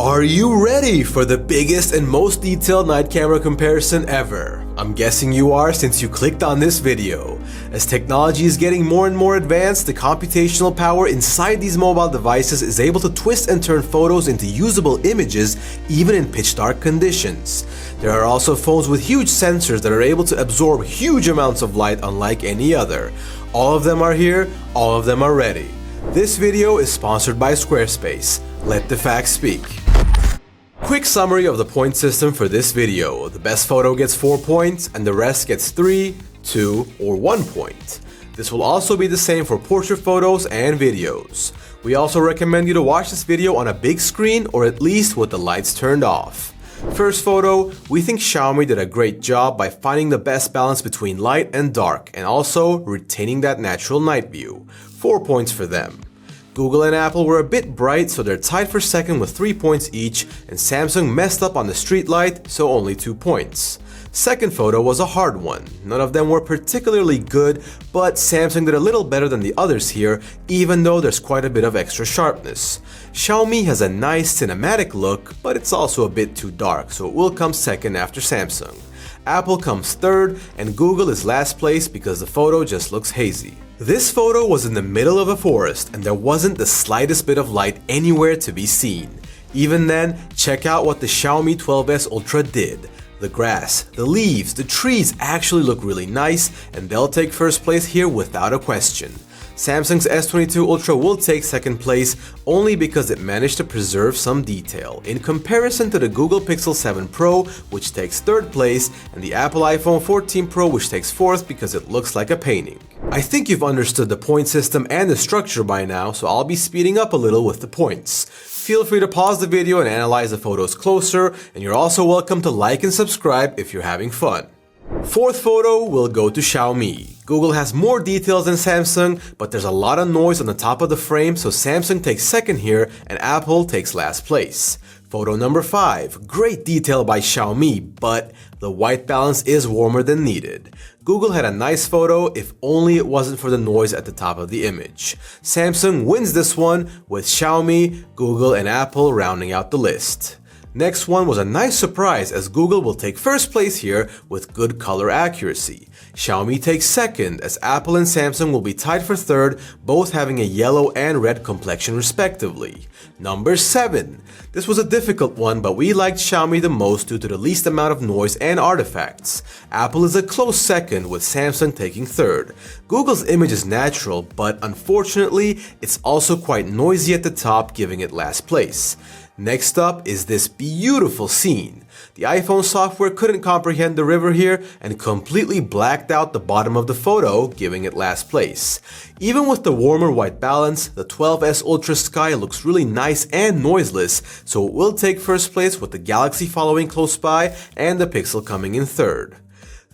Are you ready for the biggest and most detailed night camera comparison ever? I'm guessing you are since you clicked on this video. As technology is getting more and more advanced, the computational power inside these mobile devices is able to twist and turn photos into usable images even in pitch dark conditions. There are also phones with huge sensors that are able to absorb huge amounts of light unlike any other. All of them are here, all of them are ready. This video is sponsored by Squarespace. Let the facts speak. Quick summary of the point system for this video. The best photo gets 4 points and the rest gets 3, 2, or 1 point. This will also be the same for portrait photos and videos. We also recommend you to watch this video on a big screen or at least with the lights turned off. First photo, we think Xiaomi did a great job by finding the best balance between light and dark and also retaining that natural night view. 4 points for them. Google and Apple were a bit bright, so they're tied for second with 3 points each, and Samsung messed up on the street light, so only 2 points. Second photo was a hard one. None of them were particularly good, but Samsung did a little better than the others here, even though there's quite a bit of extra sharpness. Xiaomi has a nice cinematic look, but it's also a bit too dark, so it will come second after Samsung. Apple comes third, and Google is last place because the photo just looks hazy. This photo was in the middle of a forest and there wasn't the slightest bit of light anywhere to be seen. Even then, check out what the Xiaomi 12S Ultra did. The grass, the leaves, the trees actually look really nice and they'll take first place here without a question. Samsung's S22 Ultra will take second place only because it managed to preserve some detail, in comparison to the Google Pixel 7 Pro, which takes third place, and the Apple iPhone 14 Pro, which takes fourth because it looks like a painting. I think you've understood the point system and the structure by now, so I'll be speeding up a little with the points. Feel free to pause the video and analyze the photos closer, and you're also welcome to like and subscribe if you're having fun. Fourth photo will go to Xiaomi. Google has more details than Samsung, but there's a lot of noise on the top of the frame, so Samsung takes second here and Apple takes last place. Photo number 5. Great detail by Xiaomi, but the white balance is warmer than needed. Google had a nice photo if only it wasn't for the noise at the top of the image. Samsung wins this one with Xiaomi, Google, and Apple rounding out the list. Next one was a nice surprise as Google will take first place here with good color accuracy. Xiaomi takes second as Apple and Samsung will be tied for third, both having a yellow and red complexion respectively. Number 7. This was a difficult one, but we liked Xiaomi the most due to the least amount of noise and artifacts. Apple is a close second with Samsung taking third. Google's image is natural, but unfortunately, it's also quite noisy at the top, giving it last place. Next up is this beautiful scene. The iPhone software couldn't comprehend the river here and completely blacked out the bottom of the photo, giving it last place. Even with the warmer white balance, the 12S Ultra sky looks really nice and noiseless, so it will take first place with the Galaxy following close by and the Pixel coming in third.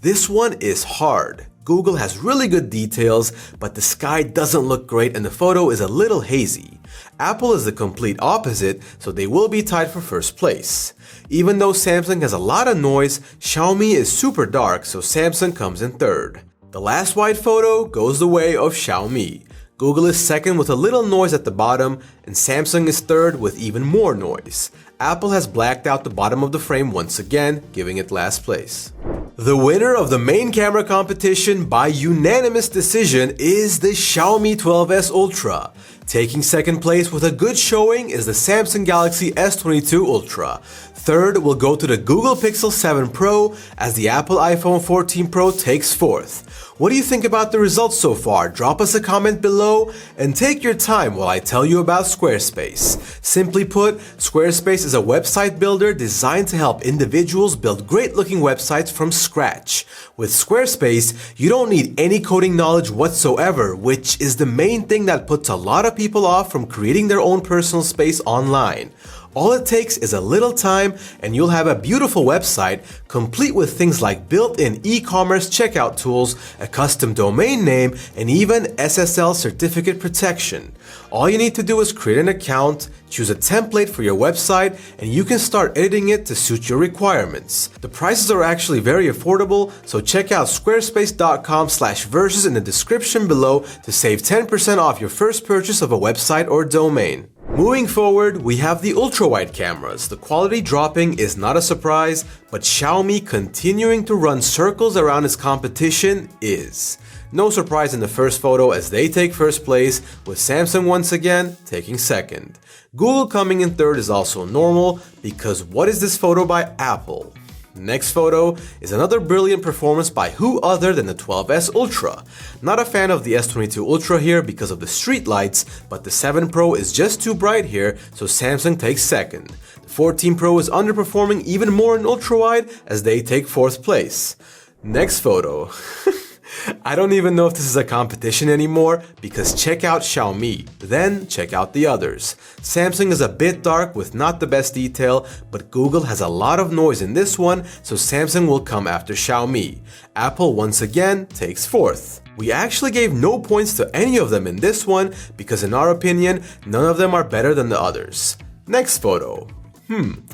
This one is hard. Google has really good details, but the sky doesn't look great and the photo is a little hazy. Apple is the complete opposite, so they will be tied for first place. Even though Samsung has a lot of noise, Xiaomi is super dark, so Samsung comes in third. The last wide photo goes the way of Xiaomi. Google is second with a little noise at the bottom, and Samsung is third with even more noise. Apple has blacked out the bottom of the frame once again, giving it last place. The winner of the main camera competition by unanimous decision is the Xiaomi 12S Ultra. Taking second place with a good showing is the Samsung Galaxy S22 Ultra. Third will go to the Google Pixel 7 Pro as the Apple iPhone 14 Pro takes fourth. What do you think about the results so far? Drop us a comment below and take your time while I tell you about Squarespace. Simply put, Squarespace is a website builder designed to help individuals build great-looking websites from scratch. With Squarespace, you don't need any coding knowledge whatsoever, which is the main thing that puts a lot of people off from creating their own personal space online. All it takes is a little time and you'll have a beautiful website complete with things like built-in e-commerce checkout tools, a custom domain name, and even SSL certificate protection. All you need to do is create an account, choose a template for your website, and you can start editing it to suit your requirements. The prices are actually very affordable, so check out squarespace.com/versus in the description below to save 10% off your first purchase of a website or domain. Moving forward, we have the ultra-wide cameras. The quality dropping is not a surprise, but Xiaomi continuing to run circles around its competition is. No surprise in the first photo as they take first place, with Samsung once again taking second. Google coming in third is also normal, because what is this photo by Apple? Next photo is another brilliant performance by who other than the 12S Ultra. Not a fan of the S22 Ultra here because of the street lights, but the 7 Pro is just too bright here, so Samsung takes second. The 14 Pro is underperforming even more in ultra-wide as they take fourth place. Next photo. I don't even know if this is a competition anymore, because check out Xiaomi, then check out the others. Samsung is a bit dark with not the best detail, but Google has a lot of noise in this one, so Samsung will come after Xiaomi. Apple once again takes fourth. We actually gave no points to any of them in this one, because in our opinion, none of them are better than the others. Next photo.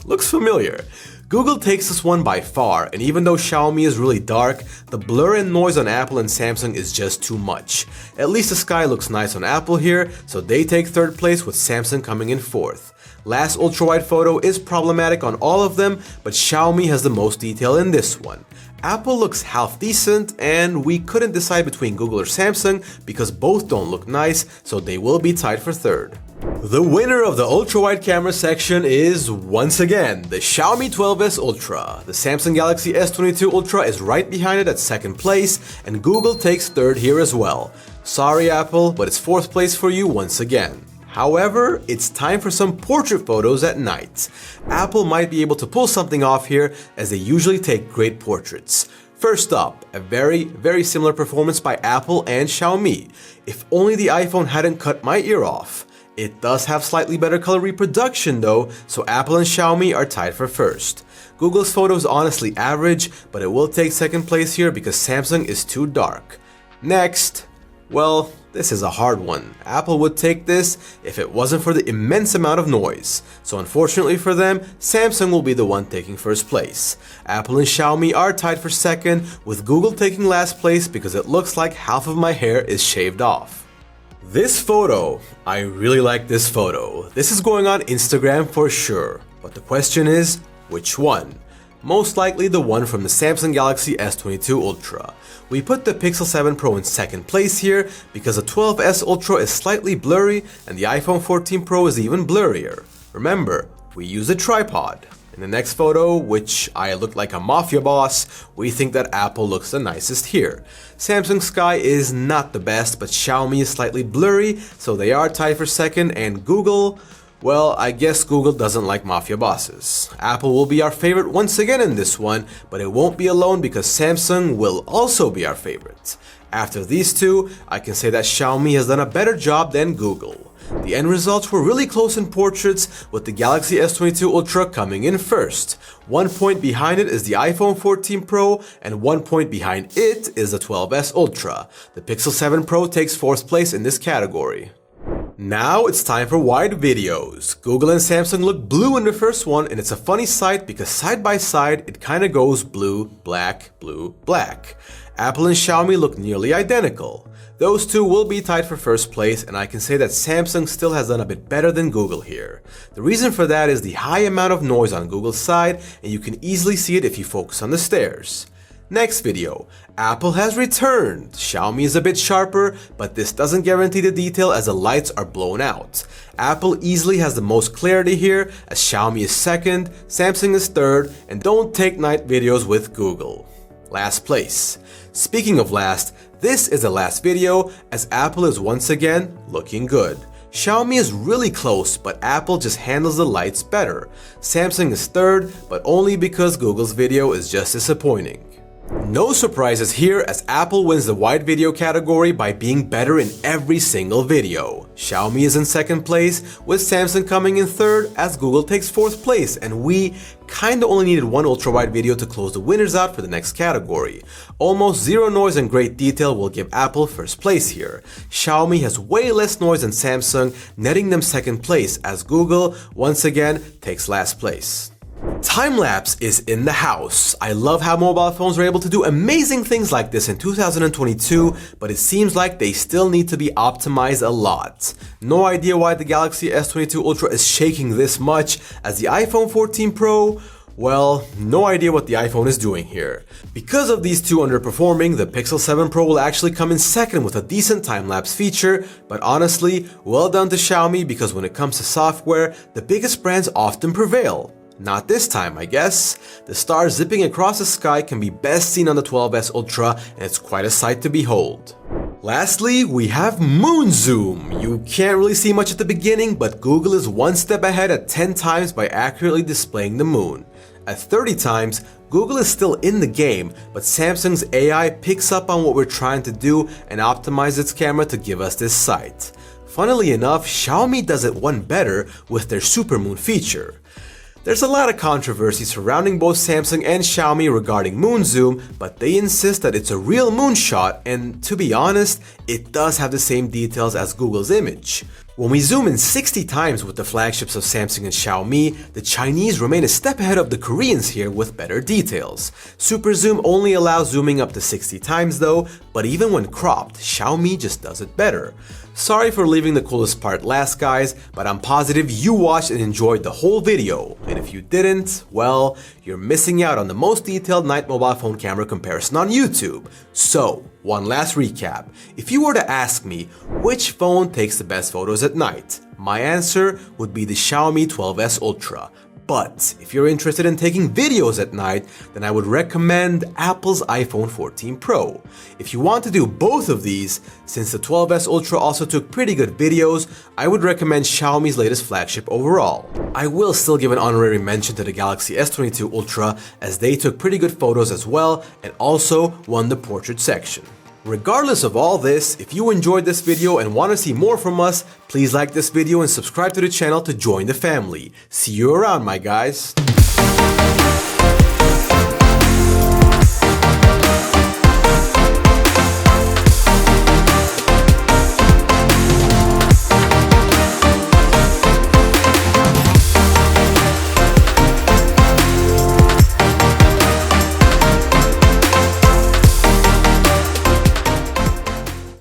Looks familiar. Google takes this one by far, and even though Xiaomi is really dark, the blur and noise on Apple and Samsung is just too much. At least the sky looks nice on Apple here, so they take third place with Samsung coming in fourth. Last ultra-wide photo is problematic on all of them, but Xiaomi has the most detail in this one. Apple looks half decent, and we couldn't decide between Google or Samsung because both don't look nice, so they will be tied for third. The winner of the ultra-wide camera section is, once again, the Xiaomi 12S Ultra. The Samsung Galaxy S22 Ultra is right behind it at second place, and Google takes third here as well. Sorry Apple, but it's fourth place for you once again. However, it's time for some portrait photos at night. Apple might be able to pull something off here, as they usually take great portraits. First up, a very similar performance by Apple and Xiaomi. If only the iPhone hadn't cut my ear off. It does have slightly better color reproduction though, so Apple and Xiaomi are tied for first. Google's photo is honestly average, but it will take second place here because Samsung is too dark. Next, well, this is a hard one. Apple would take this if it wasn't for the immense amount of noise. So unfortunately for them, Samsung will be the one taking first place. Apple and Xiaomi are tied for second, with Google taking last place because it looks like half of my hair is shaved off. This photo, I really like this photo. This is going on Instagram for sure. But the question is, which one? Most likely the one from the Samsung Galaxy S22 Ultra. We put the Pixel 7 Pro in second place here because the 12S Ultra is slightly blurry and the iPhone 14 Pro is even blurrier. Remember, we use a tripod. In the next photo, which I look like a mafia boss, we think that Apple looks the nicest here. Samsung Sky is not the best, but Xiaomi is slightly blurry, so they are tied for second, and Google, well, I guess Google doesn't like mafia bosses. Apple will be our favorite once again in this one, but it won't be alone because Samsung will also be our favorite. After these two, I can say that Xiaomi has done a better job than Google. The end results were really close in portraits, with the Galaxy S22 Ultra coming in first. 1 point behind it is the iPhone 14 Pro, and 1 point behind it is the 12S Ultra. The Pixel 7 Pro takes fourth place in this category. Now it's time for wide videos. Google and Samsung look blue in the first one, and it's a funny sight because side by side it kinda goes blue, black, blue, black. Apple and Xiaomi look nearly identical. Those two will be tied for first place, and I can say that Samsung still has done a bit better than Google here. The reason for that is the high amount of noise on Google's side, and you can easily see it if you focus on the stairs. Next video, Apple has returned. Xiaomi is a bit sharper, but this doesn't guarantee the detail as the lights are blown out. Apple easily has the most clarity here, as Xiaomi is second, Samsung is third, and don't take night videos with Google. Last place. Speaking of last, this is the last video, as Apple is once again looking good. Xiaomi is really close, but Apple just handles the lights better. Samsung is third, but only because Google's video is just disappointing. No surprises here, as Apple wins the wide video category by being better in every single video. Xiaomi is in second place, with Samsung coming in third as Google takes fourth place, and we kinda only needed one ultra-wide video to close the winners out for the next category. Almost zero noise and great detail will give Apple first place here. Xiaomi has way less noise than Samsung, netting them second place as Google once again takes last place. Timelapse is in the house. I love how mobile phones are able to do amazing things like this in 2022, but it seems like they still need to be optimized a lot. No idea why the Galaxy S22 Ultra is shaking this much, as the iPhone 14 Pro, well, no idea what the iPhone is doing here. Because of these two underperforming, the Pixel 7 Pro will actually come in second with a decent time-lapse feature, but honestly, well done to Xiaomi, because when it comes to software, the biggest brands often prevail. Not this time, I guess. The stars zipping across the sky can be best seen on the 12S Ultra, and it's quite a sight to behold. Lastly, we have Moon Zoom. You can't really see much at the beginning, but Google is one step ahead at 10 times by accurately displaying the moon. At 30 times, Google is still in the game, but Samsung's AI picks up on what we're trying to do and optimizes its camera to give us this sight. Funnily enough, Xiaomi does it one better with their supermoon feature. There's a lot of controversy surrounding both Samsung and Xiaomi regarding moon zoom, but they insist that it's a real moonshot, and to be honest, it does have the same details as Google's image. When we zoom in 60 times with the flagships of Samsung and Xiaomi, the Chinese remain a step ahead of the Koreans here with better details. Super zoom only allows zooming up to 60 times though, but even when cropped, Xiaomi just does it better. Sorry for leaving the coolest part last, guys, but I'm positive you watched and enjoyed the whole video. And if you didn't, well, you're missing out on the most detailed night mobile phone camera comparison on YouTube. So, one last recap. If you were to ask me which phone takes the best photos at night, my answer would be the Xiaomi 12S Ultra. But if you're interested in taking videos at night, then I would recommend Apple's iPhone 14 Pro. If you want to do both of these, since the 12S Ultra also took pretty good videos, I would recommend Xiaomi's latest flagship overall. I will still give an honorary mention to the Galaxy S22 Ultra, as they took pretty good photos as well and also won the portrait section. Regardless of all this, if you enjoyed this video and want to see more from us, please like this video and subscribe to the channel to join the family. See you around, my guys.